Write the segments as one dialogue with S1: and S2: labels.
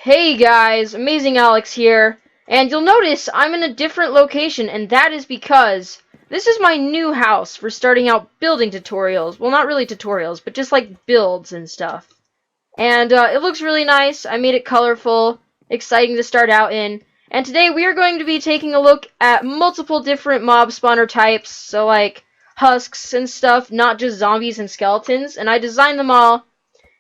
S1: Hey guys, Amazing Alex here, and you'll notice I'm in a different location, and that is because this is my new house for starting out building tutorials. Well, not really tutorials, but just like builds and stuff. And it looks really nice. I made it colorful, exciting to start out in. And today we are going to be taking a look at multiple different mob spawner types, so like husks and stuff, not just zombies and skeletons. And I designed them all.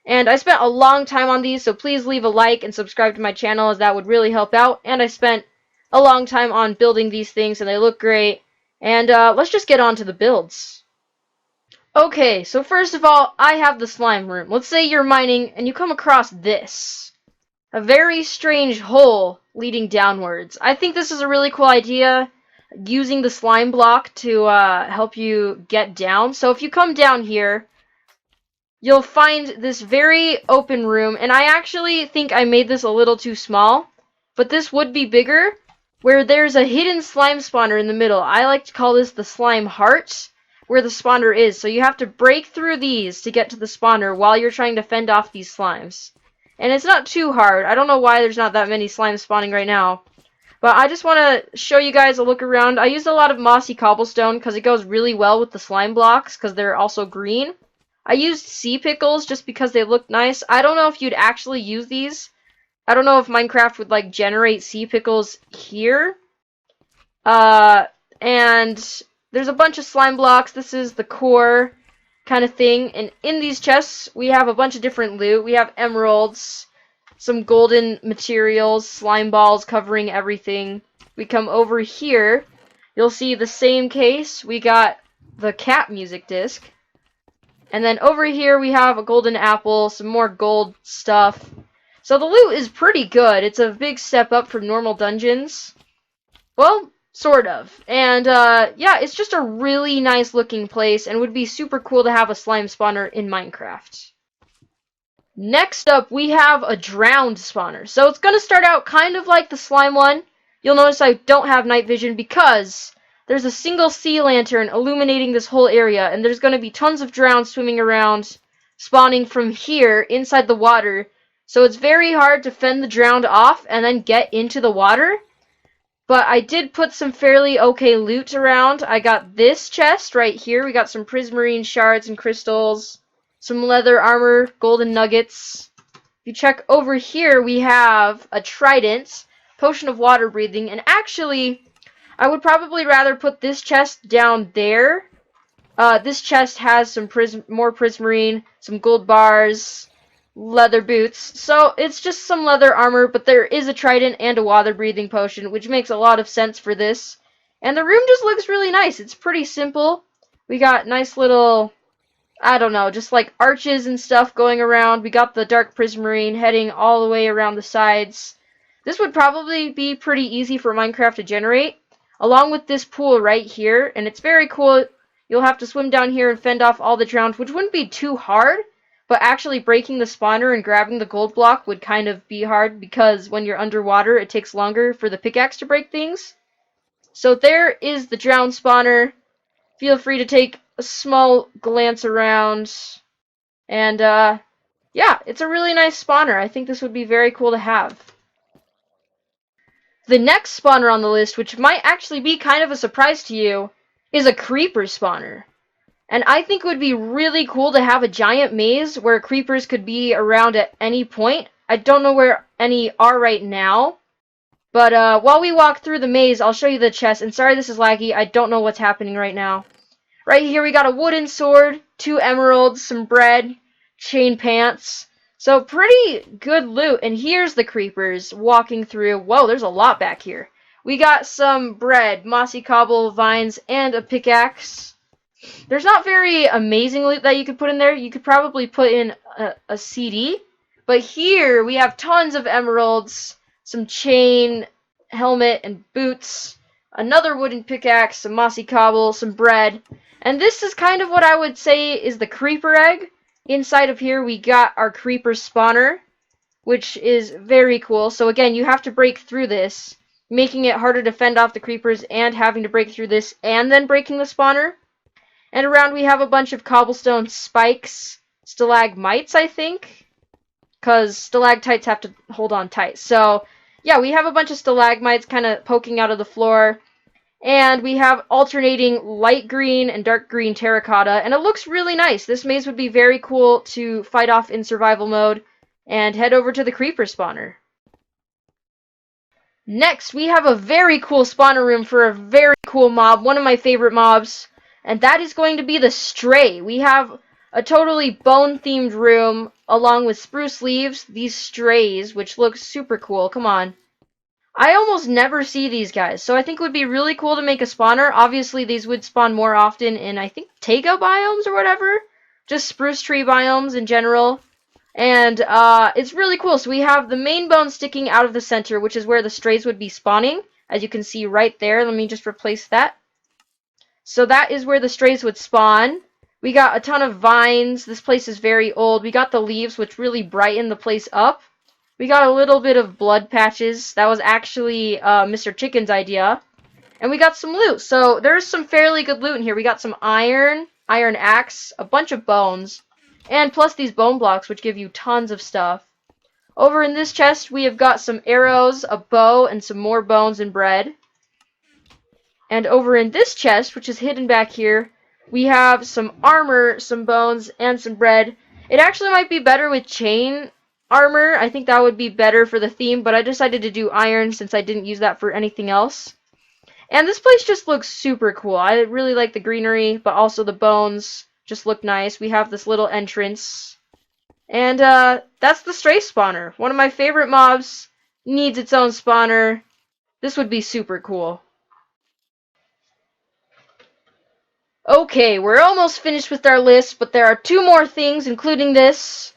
S1: And I spent a long time on these, so please leave a like and subscribe to my channel as that would really help out. And I spent a long time on building these things and they look great. And let's just get on to the builds. Okay, so first of all, I have the slime room. Let's say you're mining and you come across this. A very strange hole leading downwards. I think this is a really cool idea, using the slime block to help you get down. So if you come down here, you'll find this very open room, and I actually think I made this a little too small, but this would be bigger, where there's a hidden slime spawner in the middle. I like to call this the slime heart, where the spawner is. So you have to break through these to get to the spawner while you're trying to fend off these slimes. And it's not too hard. I don't know why there's not that many slimes spawning right now. But I just want to show you guys a look around. I used a lot of mossy cobblestone because it goes really well with the slime blocks because they're also green. I used sea pickles just because they look nice. I don't know if you'd actually use these. I don't know if Minecraft would like generate sea pickles here. And there's a bunch of slime blocks. This is the core kind of thing. And in these chests, we have a bunch of different loot. We have emeralds, some golden materials, slime balls covering everything. We come over here. You'll see the same case. We got the cat music disc. And then over here we have a golden apple, some more gold stuff. So the loot is pretty good. It's a big step up from normal dungeons. Well, sort of. And yeah, it's just a really nice looking place and would be super cool to have a slime spawner in Minecraft. Next up, we have a drowned spawner. So it's going to start out kind of like the slime one. You'll notice I don't have night vision because there's a single sea lantern illuminating this whole area, and there's going to be tons of drowns swimming around, spawning from here inside the water. So it's very hard to fend the drowned off and then get into the water. But I did put some fairly okay loot around. I got this chest right here. We got some prismarine shards and crystals, some leather armor, golden nuggets. If you check over here, we have a trident, potion of water breathing, and actually I would probably rather put this chest down there. This chest has some more prismarine, some gold bars, leather boots. So it's just some leather armor, but there is a trident and a water breathing potion, which makes a lot of sense for this. And the room just looks really nice. It's pretty simple. We got nice little, I don't know, just like arches and stuff going around. We got the dark prismarine heading all the way around the sides. This would probably be pretty easy for Minecraft to generate, along with this pool right here, and it's very cool. You'll have to swim down here and fend off all the drowns, which wouldn't be too hard, but actually breaking the spawner and grabbing the gold block would kind of be hard because when you're underwater, it takes longer for the pickaxe to break things. So there is the drown spawner. Feel free to take a small glance around, and yeah, it's a really nice spawner. I think this would be very cool to have. The next spawner on the list, which might actually be kind of a surprise to you, is a creeper spawner. And I think it would be really cool to have a giant maze where creepers could be around at any point. I don't know where any are right now. But while we walk through the maze, I'll show you the chest. And sorry this is laggy, I don't know what's happening right now. Right here we got a wooden sword, 2 emeralds, some bread, chain pants. So pretty good loot. And here's the creepers walking through. Whoa, there's a lot back here. We got some bread, mossy cobble, vines, and a pickaxe. There's not very amazing loot that you could put in there. You could probably put in a CD. But here we have tons of emeralds, some chain, helmet, and boots, another wooden pickaxe, some mossy cobble, some bread. And this is kind of what I would say is the creeper egg. Inside of here we got our creeper spawner, which is very cool. So again, you have to break through this, making it harder to fend off the creepers and having to break through this and then breaking the spawner. And around we have a bunch of cobblestone spikes, stalagmites, I think. because stalactites have to hold on tight. So, yeah, we have a bunch of stalagmites kind of poking out of the floor. And we have alternating light green and dark green terracotta, and it looks really nice. This maze would be very cool to fight off in survival mode, and head over to the creeper spawner. Next, we have a very cool spawner room for a very cool mob, one of my favorite mobs, and that is going to be the Stray. We have a totally bone-themed room, along with spruce leaves, these strays, which look super cool. Come on. I almost never see these guys, so I think it would be really cool to make a spawner. Obviously, these would spawn more often in, I think, taiga biomes or whatever. Just spruce tree biomes in general. And it's really cool. So we have the main bone sticking out of the center, which is where the strays would be spawning. As you can see right there. Let me just replace that. So that is where the strays would spawn. We got a ton of vines. This place is very old. We got the leaves, which really brighten the place up. We got a little bit of blood patches. That was actually Mr. Chicken's idea. And we got some loot. So there's some fairly good loot in here. We got some iron axe, a bunch of bones, and plus these bone blocks, which give you tons of stuff. Over in this chest, we have got some arrows, a bow, and some more bones and bread. And over in this chest, which is hidden back here, we have some armor, some bones, and some bread. It actually might be better with chain armor. I think that would be better for the theme, but I decided to do iron since I didn't use that for anything else. And this place just looks super cool. I really like the greenery, but also the bones just look nice. We have this little entrance. And that's the Stray spawner. One of my favorite mobs. Needs its own spawner. This would be super cool. Okay, we're almost finished with our list, but there are two more things, including this.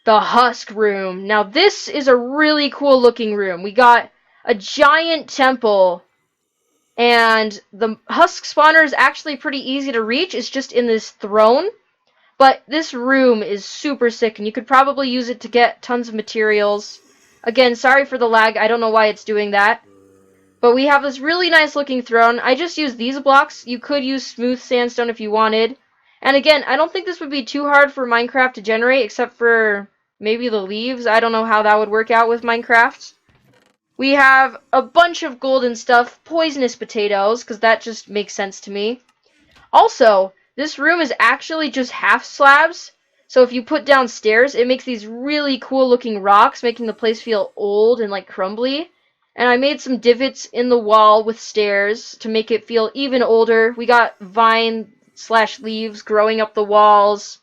S1: The Husk Room. Now, this is a really cool looking room. We got a giant temple, and the Husk spawner is actually pretty easy to reach. It's just in this throne. But this room is super sick, and you could probably use it to get tons of materials. Again, sorry for the lag. I don't know why it's doing that. But we have this really nice looking throne. I just used these blocks. You could use smooth sandstone if you wanted. And again, I don't think this would be too hard for Minecraft to generate, except for maybe the leaves. I don't know how that would work out with Minecraft. We have a bunch of golden stuff, poisonous potatoes, because that just makes sense to me. Also, this room is actually just half slabs. So if you put down stairs, it makes these really cool looking rocks, making the place feel old and like crumbly. And I made some divots in the wall with stairs to make it feel even older. We got vine/leaves growing up the walls.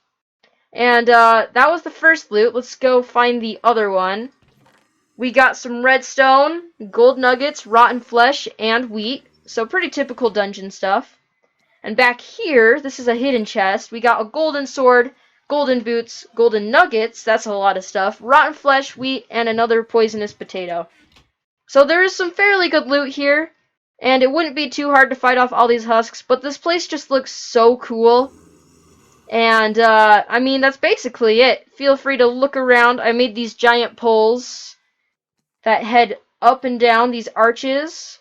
S1: And that was the first loot. Let's go find the other one. We got some redstone, gold nuggets, rotten flesh, and wheat. So pretty typical dungeon stuff. And back here, this is a hidden chest. We got a golden sword, golden boots, golden nuggets. That's a lot of stuff. Rotten flesh, wheat, and another poisonous potato. So there is some fairly good loot here, and it wouldn't be too hard to fight off all these husks, but this place just looks so cool. And, I mean, that's basically it. Feel free to look around. I made these giant poles that head up and down, these arches.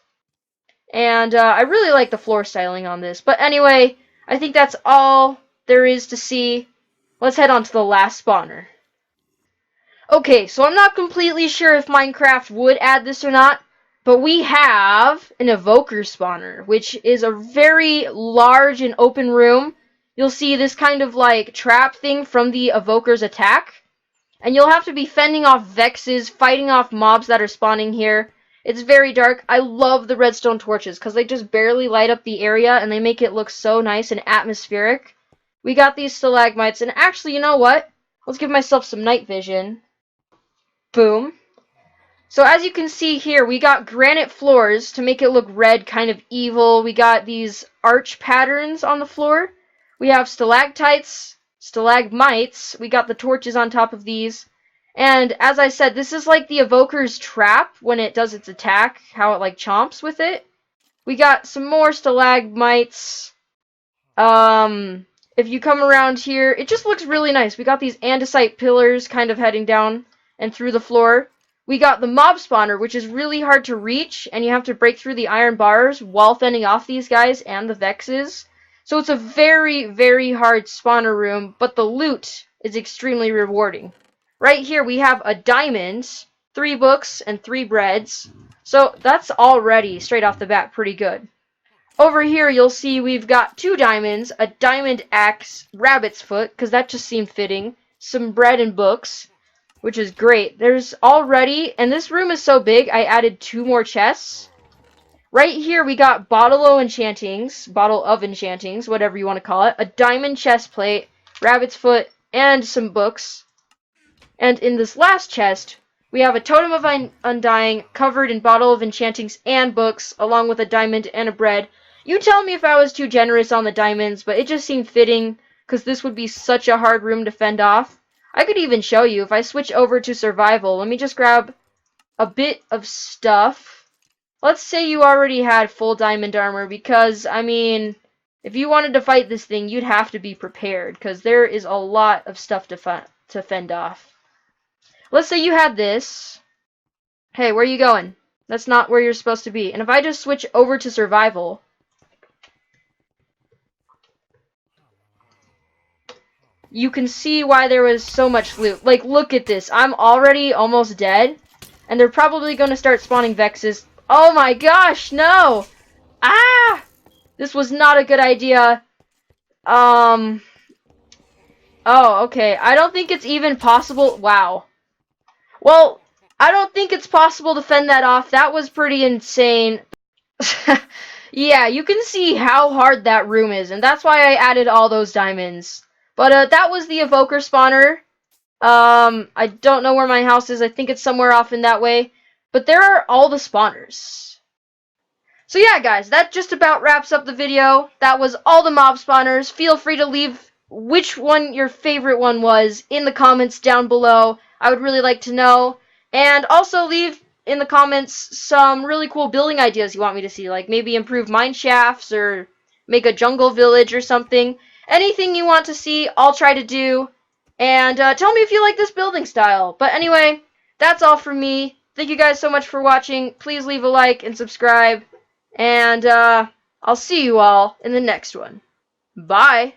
S1: And, I really like the floor styling on this. But anyway, I think that's all there is to see. Let's head on to the last spawner. Okay, so I'm not completely sure if Minecraft would add this or not, but we have an evoker spawner, which is a very large and open room. You'll see this kind of like trap thing from the evoker's attack, and you'll have to be fending off vexes, fighting off mobs that are spawning here. It's very dark. I love the redstone torches because they just barely light up the area and they make it look so nice and atmospheric. We got these stalagmites, and actually, you know what? Let's give myself some night vision. Boom. So as you can see here, we got granite floors to make it look red, kind of evil. We got these arch patterns on the floor. We have stalactites, stalagmites. We got the torches on top of these. And as I said, this is like the evoker's trap when it does its attack, how it like chomps with it. We got some more stalagmites. If you come around here, it just looks really nice. We got these andesite pillars kind of heading down and through the floor. We got the mob spawner, which is really hard to reach, and you have to break through the iron bars while fending off these guys and the vexes. So it's a very, very hard spawner room, but the loot is extremely rewarding. Right here we have a diamond, 3 books, and 3 breads. So that's already, straight off the bat, pretty good. Over here you'll see we've got 2 diamonds, a diamond axe, rabbit's foot, because that just seemed fitting, some bread and books, which is great. There's already, and this room is so big, I added 2 more chests. Right here we got bottle of enchantings, whatever you want to call it, a diamond chest plate, rabbit's foot, and some books. And in this last chest, we have a totem of undying covered in bottle of enchantings and books, along with a diamond and a bread. You tell me if I was too generous on the diamonds, but it just seemed fitting, because this would be such a hard room to fend off. I could even show you if I switch over to survival. Let me just grab a bit of stuff. Let's say you already had full diamond armor, because, I mean, if you wanted to fight this thing, you'd have to be prepared, because there is a lot of stuff to fend off. Let's say you had this. Hey, where are you going? That's not where you're supposed to be. And if I just switch over to survival, you can see why there was so much loot. Like, look at this. I'm already almost dead, and they're probably going to start spawning Vexes. Oh my gosh, no! Ah! This was not a good idea. Oh, okay. I don't think it's even possible. Wow. Well, I don't think it's possible to fend that off. That was pretty insane. Yeah, you can see how hard that room is, and that's why I added all those diamonds. But, that was the evoker spawner. I don't know where my house is. I think it's somewhere off in that way. But there are all the spawners. So yeah, guys, that just about wraps up the video. That was all the mob spawners. Feel free to leave which one your favorite one was in the comments down below. I would really like to know. And also leave in the comments some really cool building ideas you want me to see. Like maybe improve mine shafts or make a jungle village or something. Anything you want to see, I'll try to do. And tell me if you like this building style. But anyway, that's all from me. Thank you guys so much for watching. Please leave a like and subscribe. And I'll see you all in the next one. Bye!